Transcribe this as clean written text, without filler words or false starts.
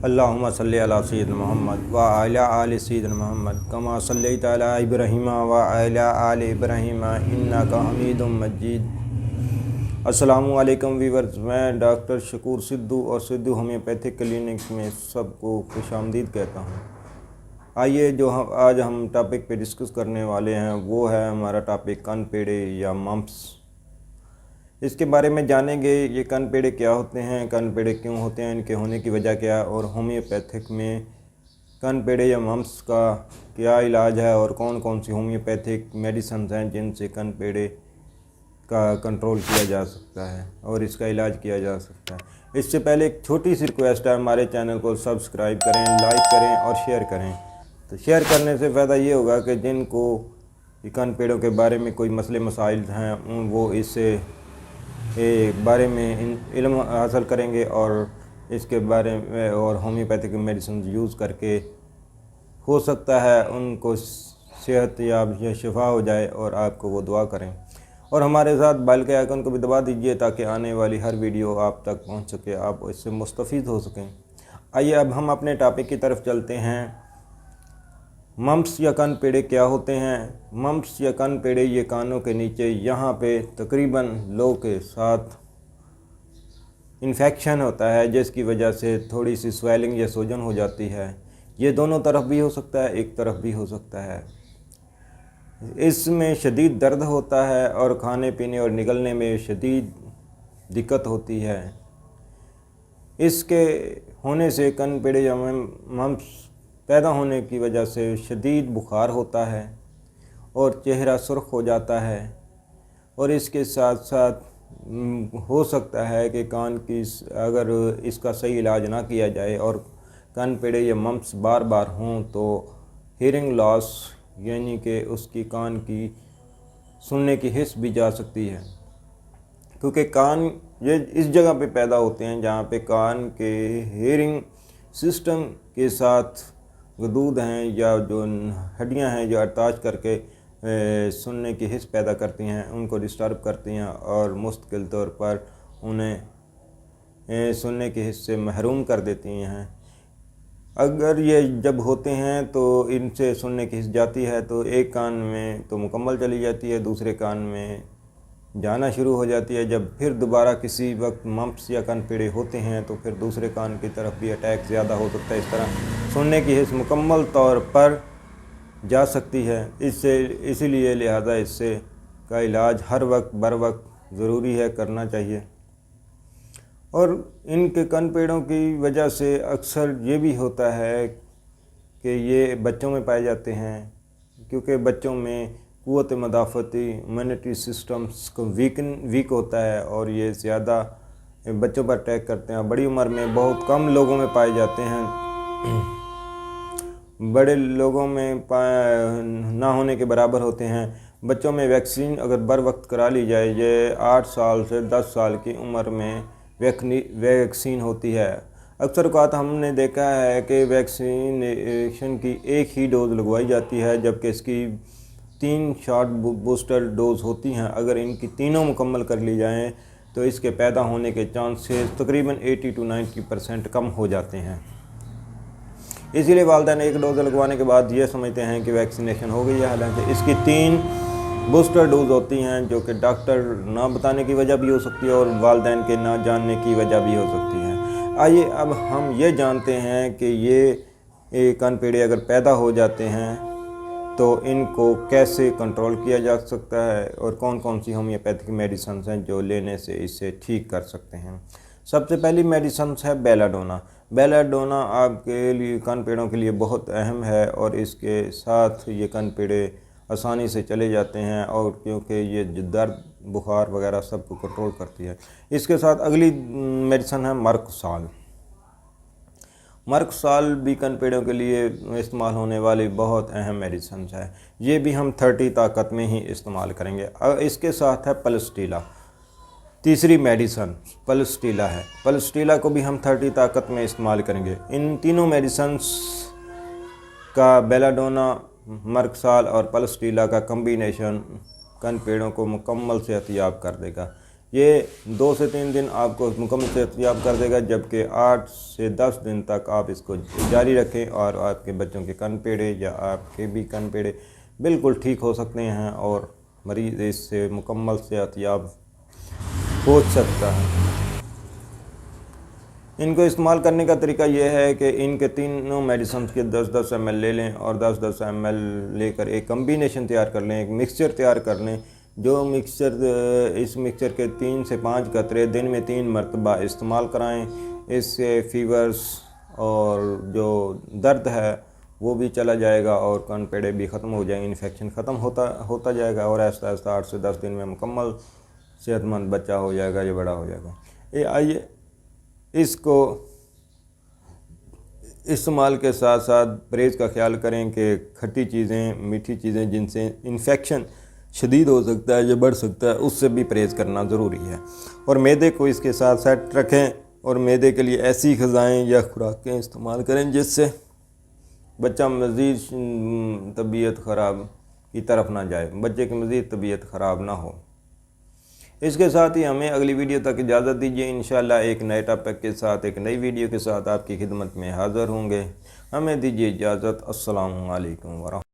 अल्लाहुम्मा सल्लि अला सय्यिदिना मोहम्मद व अला आलि सय्यिदिना मोहम्मद कमा सल्लैता अला इब्राहीम व अला आलि इब्राहीम इन्नका हमीदुम मजीद। अस्सलामु अलैकुम व्यूअर्स, मैं डॉक्टर शकूर सिद्धू और सिद्धू होम्योपैथिक क्लिनिक में सबको खुशामदीद कहता हूँ। आइए जो आज हम टॉपिक पे डिस्कस करने वाले हैं वो है हमारा टॉपिक कानपेड़े या मम्प्स। इसके बारे में जानेंगे, ये कानपेड़े क्या होते हैं, कानपेड़े क्यों होते हैं, इनके होने की वजह क्या है और होम्योपैथिक में कानपेड़े या मम्प्स का क्या इलाज है और कौन कौन सी होम्योपैथिक मेडिसिन हैं जिनसे कानपेड़े का कंट्रोल किया जा सकता है और इसका इलाज किया जा सकता है। इससे पहले एक छोटी सी रिक्वेस्ट है, हमारे चैनल को सब्सक्राइब करें, लाइक करें और शेयर करें। तो शेयर करने से फ़ायदा ये होगा कि जिनको कानपेड़ों के बारे में कोई मसले मसाइल हैं वो इससे बारे में इल्म हासिल करेंगे और इसके बारे में और होम्योपैथिक मेडिसिन यूज़ करके हो सकता है उनको सेहत या शिफा हो जाए और आपको वो दुआ करें। और हमारे साथ बेल के आइकन को भी दबा दीजिए ताकि आने वाली हर वीडियो आप तक पहुंच सके, आप इससे मुस्तफ़ीद हो सकें। आइए अब हम अपने टॉपिक की तरफ चलते हैं। मम्प्स या कानपेड़े क्या होते हैं? मम्प्स या कानपेड़े ये कानों के नीचे यहाँ पे तकरीबन लो के साथ इन्फेक्शन होता है जिसकी वजह से थोड़ी सी स्वेलिंग या सूजन हो जाती है। ये दोनों तरफ भी हो सकता है, एक तरफ भी हो सकता है। इसमें शदीद दर्द होता है और खाने पीने और निगलने में शदीद दिक्कत होती है। इसके होने से कानपेड़े या मम्प्स पैदा होने की वजह से शदीद बुखार होता है और चेहरा सुर्ख हो जाता है और इसके साथ साथ हो सकता है कि कान की अगर इसका सही इलाज ना किया जाए और कानपेड़े या मम्प्स बार बार हों तो हियरिंग लॉस यानी कि उसकी कान की सुनने की हिस्स भी जा सकती है, क्योंकि कान ये इस जगह पे पैदा होते हैं जहाँ पे कान के हियरिंग सिस्टम के साथ गदूद हैं या जो हड्डियां हैं जो अटैच करके सुनने की हिस्स पैदा करती हैं, उनको डिस्टर्ब करती हैं और मुस्तकिल तौर पर उन्हें सुनने के हिस्से से महरूम कर देती हैं। अगर ये जब होते हैं तो इनसे सुनने की हिस्स जाती है तो एक कान में तो मुकम्मल चली जाती है, दूसरे कान में जाना शुरू हो जाती है। जब फिर दोबारा किसी वक्त मम्प्स या कानपेड़े होते हैं तो फिर दूसरे कान की तरफ भी अटैक ज़्यादा हो सकता है। इस तरह सुनने की हिस्स मुकम्मल तौर पर जा सकती है। इसीलिए लिहाजा इससे का इलाज हर वक्त बर वक्त ज़रूरी है, करना चाहिए। और इनके कानपेड़ों की वजह से अक्सर ये भी होता है कि ये बच्चों में पाए जाते हैं, क्योंकि बच्चों में क़ुव्वत मदाफ़ती इम्यूनिटी सिस्टम्स को वीक होता है और ये ज़्यादा बच्चों पर अटैक करते हैं। बड़ी उम्र में बहुत कम लोगों में पाए जाते हैं, बड़े लोगों में ना होने के बराबर होते हैं। बच्चों में वैक्सीन अगर बर वक्त करा ली जाए, ये 8 साल से 10 साल की उम्र में वैक्सीन होती है। अक्सर औक़ात हमने देखा है कि वैक्सीनेशन की एक ही डोज़ लगवाई जाती है जबकि इसकी 3 शॉट बूस्टर डोज होती हैं। अगर इनकी तीनों मुकम्मल कर ली जाएं तो इसके पैदा होने के चांसेस तकरीबन 80 to 90% कम हो जाते हैं। इसीलिए वालिदैन एक डोज़ लगवाने के बाद ये समझते हैं कि वैक्सीनेशन हो गई है, हालांकि इसकी 3 बूस्टर डोज होती हैं जो कि डॉक्टर ना बताने की वजह भी हो सकती है और वालिदैन के ना जानने की वजह भी हो सकती है। आइए अब हम ये जानते हैं कि ये कानपेड़े अगर पैदा हो जाते हैं तो इनको कैसे कंट्रोल किया जा सकता है और कौन कौन सी होम्योपैथिक मेडिसिन हैं जो लेने से इसे ठीक कर सकते हैं। सबसे पहली मेडिसिन है बेलाडोना। बेलाडोना आपके लिए कानपेड़ों के लिए बहुत अहम है और इसके साथ ये कानपेड़े आसानी से चले जाते हैं और क्योंकि ये दर्द बुखार वगैरह सब को कंट्रोल करती है। इसके साथ अगली मेडिसिन है मर्कसाल। मर्कसाल भी कानपेड़ों के लिए इस्तेमाल होने वाली बहुत अहम मेडिसिन है। ये भी हम 30 ताकत में ही इस्तेमाल करेंगे। इसके साथ है पलस्टीला। तीसरी मेडिसिन पलस्टीला है। पलस्टीला को भी हम 30 ताकत में इस्तेमाल करेंगे। इन तीनों मेडिसिन्स का बेलाडोना, मर्कसाल और पलस्टीला का कम्बिनेशन कानपेड़ों को मुकम्मल सेहतयाब कर देगा। یہ 2 سے 3 دن آپ کو مکمل صحت یاب کر دے گا، جبکہ 8 سے 10 دن تک آپ اس کو جاری رکھیں اور آپ کے بچوں کے کن پیڑے یا آپ کے بھی کن پیڑے بالکل ٹھیک ہو سکتے ہیں اور مریض اس سے مکمل صحت یاب ہو سکتا ہے۔ ان کو استعمال کرنے کا طریقہ یہ ہے کہ ان کے تینوں میڈیسنز کے 10-10 ml لے لیں اور 10-10 ml لے کر ایک کمبینیشن تیار کر لیں، ایک مکسچر تیار کر لیں۔ جو اس مکسچر کے 3 سے 5 قطرے دن میں 3 مرتبہ استعمال کرائیں، اس سے فیورز اور جو درد ہے وہ بھی چلا جائے گا اور کن پیڑے بھی ختم ہو جائیں، انفیکشن ختم ہوتا جائے گا اور آہستہ آہستہ 8 سے 10 دن میں مکمل صحت مند بچہ ہو جائے گا، یہ بڑا ہو جائے گا۔ آئیے اس کو استعمال کے ساتھ ساتھ پرہیز کا خیال کریں کہ کھٹی چیزیں، میٹھی چیزیں جن سے انفیکشن شدید ہو سکتا ہے یا بڑھ سکتا ہے، اس سے بھی پرہیز کرنا ضروری ہے، اور معدے کو اس کے ساتھ سیٹ رکھیں اور معدے کے لیے ایسی غذائیں یا خوراکیں استعمال کریں جس سے بچہ مزید طبیعت خراب کی طرف نہ جائے، بچے کی مزید طبیعت خراب نہ ہو۔ اس کے ساتھ ہی ہمیں اگلی ویڈیو تک اجازت دیجیے، انشاءاللہ ایک نئے ٹاپک کے ساتھ، ایک نئی ویڈیو کے ساتھ آپ کی خدمت میں حاضر ہوں گے۔ ہمیں دیجیے اجازت۔ السلام علیکم ورحمۃ اللہ۔